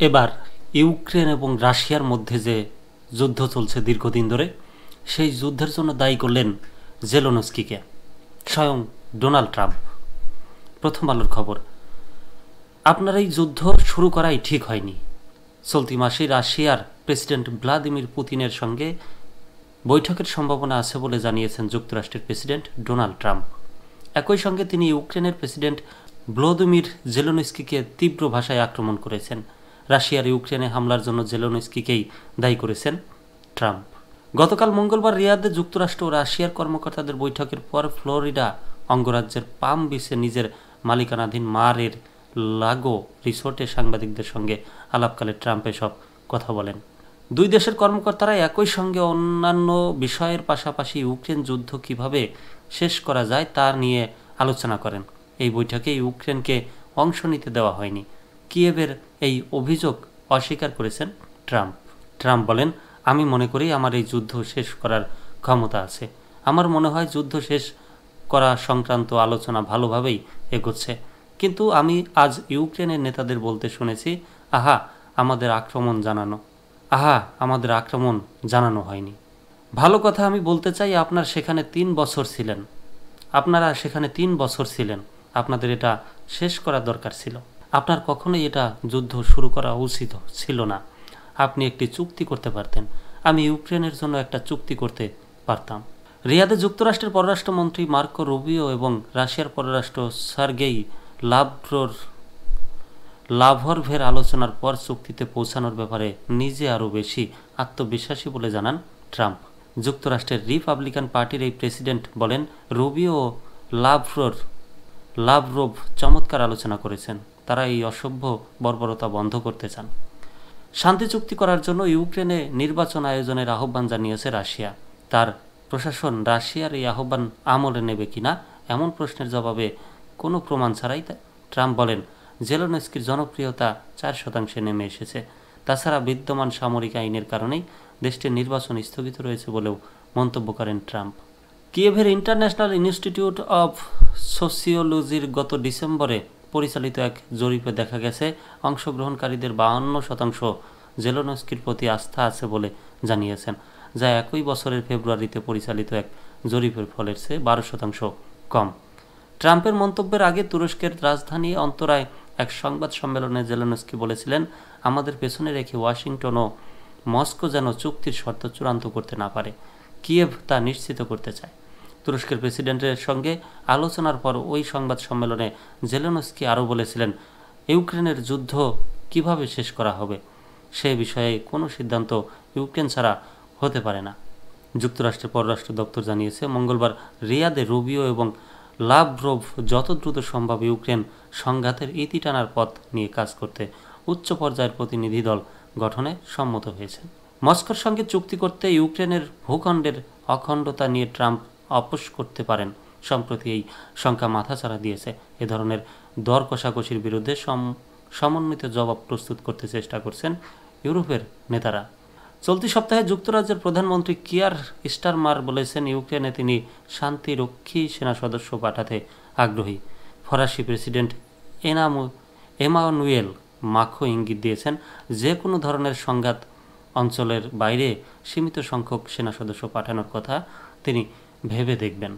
এবার ইউক্রেন এবং রাশিয়ার মধ্যে যে যুদ্ধ চলছে দীর্ঘদিন ধরে, সেই যুদ্ধের জন্য দায়ী করলেন জেলেনস্কিকে স্বয়ং ডোনাল্ড ট্রাম্প। প্রথম আলোর খবর, আপনার এই যুদ্ধ শুরু করাই ঠিক হয়নি। চলতি মাসে রাশিয়ার প্রেসিডেন্ট ভ্লাদিমির পুতিনের সঙ্গে বৈঠকের সম্ভাবনা আছে বলে জানিয়েছেন যুক্তরাষ্ট্রের প্রেসিডেন্ট ডোনাল্ড ট্রাম্প। একই সঙ্গে তিনি ইউক্রেনের প্রেসিডেন্ট ভলোদিমির জেলেনস্কিকে তীব্র ভাষায় আক্রমণ করেছেন। রাশিয়ার ইউক্রেনে হামলার জন্য জেলেনস্কিকেই দায়ী করেছেন ট্রাম্প। গতকাল মঙ্গলবার রিয়াদে যুক্তরাষ্ট্র ও রাশিয়ার কর্মকর্তাদের বৈঠকের পর ফ্লোরিডা অঙ্গরাজ্যের পাম বিচে নিজের মালিকানাধীন মারের লাগো রিসোর্টে সাংবাদিকদের সঙ্গে আলাপকালে ট্রাম্প এসব কথা বলেন। দুই দেশের কর্মকর্তারা একই সঙ্গে অন্যান্য বিষয়ের পাশাপাশি ইউক্রেন যুদ্ধ কিভাবে শেষ করা যায় তা নিয়ে আলোচনা করেন। এই বৈঠকে ইউক্রেনকে অংশ নিতে দেওয়া হয়নি, কিয়েভের এই অভিযোগ অস্বীকার করেছেন ট্রাম্প। ট্রাম্প বলেন, আমি মনে করি আমার এই যুদ্ধ শেষ করার ক্ষমতা আছে। আমার মনে হয় যুদ্ধ শেষ করা সংক্রান্ত আলোচনা ভালোভাবেই এগোচ্ছে, কিন্তু আমি আজ ইউক্রেনের নেতাদের বলতে শুনেছি, আমাদের আক্রমণ জানানো হয়নি। ভালো কথা, আমি বলতে চাই আপনারা সেখানে 3 বছর ছিলেন। আপনাদের এটা শেষ করা দরকার ছিল। আপনার কখনোই এটা যুদ্ধ শুরু করা উচিত ছিল না। আপনি একটি চুক্তি করতে পারতেন। আমি ইউক্রেনের জন্য একটা চুক্তি করতে পারতাম। রিয়াদে যুক্তরাষ্ট্রের পররাষ্ট্রমন্ত্রী মার্কো রুবিও এবং রাশিয়ার পররাষ্ট্র সার্গেই লাভরভের আলোচনার পর চুক্তিতে পৌঁছানোর ব্যাপারে নিজে আরও বেশি আত্মবিশ্বাসী বলে জানান ট্রাম্প। যুক্তরাষ্ট্রের রিপাবলিকান পার্টির এই প্রেসিডেন্ট বলেন, রুবিও ও লাভরভ চমৎকার আলোচনা করেছেন। তারা এই অসভ্য বর্বরতা বন্ধ করতে চান। শান্তি চুক্তি করার জন্য ইউক্রেনে নির্বাচন আয়োজনের আহ্বান জানিয়েছে রাশিয়া। তার প্রশাসন রাশিয়ার এই আহ্বান আমলে নেবে কিনা এমন প্রশ্নের জবাবে কোনো প্রমাণ ছাড়াই ট্রাম্প বলেন, জেলেনস্কির জনপ্রিয়তা 4% নেমে এসেছে। তাছাড়া বিদ্যমান সামরিক আইনের কারণেই দেশটির নির্বাচন স্থগিত রয়েছে বলেও মন্তব্য করেন ট্রাম্প। কিয়েভের ইন্টারন্যাশনাল ইনস্টিটিউট অব সোসিওলজির গত ডিসেম্বরে পরিচালিত এক জরিপে দেখা গেছে, অংশগ্রহণকারীদের 52% জেলেনস্কির প্রতি আস্থা আছে বলে জানিয়েছেন, যা একই বছরের ফেব্রুয়ারিতে পরিচালিত এক জরিপের ফলের চেয়ে 12% কম। ট্রাম্পের মন্তব্যের আগে তুরস্কের রাজধানী অন্তরায় এক সংবাদ সম্মেলনে জেলেনস্কি বলেছিলেন, আমাদের পেছনে রেখে ওয়াশিংটন ও মস্কো যেন চুক্তির শর্ত চূড়ান্ত করতে না পারে। কিয়েভ তা নিশ্চিত করতে চায়। তুরস্কের প্রেসিডেন্টের সঙ্গে আলোচনার পর ওই সংবাদ সম্মেলনে জেলেনস্কি আরও বলেছিলেন, ইউক্রেনের যুদ্ধ কিভাবে শেষ করা হবে সে বিষয়ে কোনো সিদ্ধান্ত ইউক্রেন ছাড়া হতে পারে না। যুক্তরাষ্ট্রের পররাষ্ট্র দপ্তর জানিয়েছে, মঙ্গলবার রিয়াদে রুবিও এবং লাভরভ যত দ্রুত সম্ভব ইউক্রেন সংঘাতের ইতি টানার পথ নিয়ে কাজ করতে উচ্চ পর্যায়ের প্রতিনিধি দল গঠনে সম্মত হয়েছেন। মস্কোর সঙ্গে চুক্তি করতে ইউক্রেনের ভূখণ্ডের অখণ্ডতা নিয়ে ট্রাম্প আপোষ করতে পারেন। সম্প্রতি এই শঙ্কা মাথাচাড়া দিয়েছে। এ ধরনের দর কষাকষির বিরুদ্ধে সমন্বিত জবাব প্রস্তুত করতে চেষ্টা করছেন ইউরোপের নেতারা। চলতি সপ্তাহে যুক্তরাজ্যের প্রধানমন্ত্রী কিয়ার স্টারমার বলেছেন, ইউক্রেনে তিনি শান্তিরক্ষী সেনা সদস্য পাঠাতে আগ্রহী। ফরাসি প্রেসিডেন্ট এমানুয়েল মাখো ইঙ্গিত দিয়েছেন, যে কোনো ধরনের সংঘাত অঞ্চলের বাইরে সীমিত সংখ্যক সেনা সদস্য পাঠানোর কথা তিনি ভেবে দেখবেন।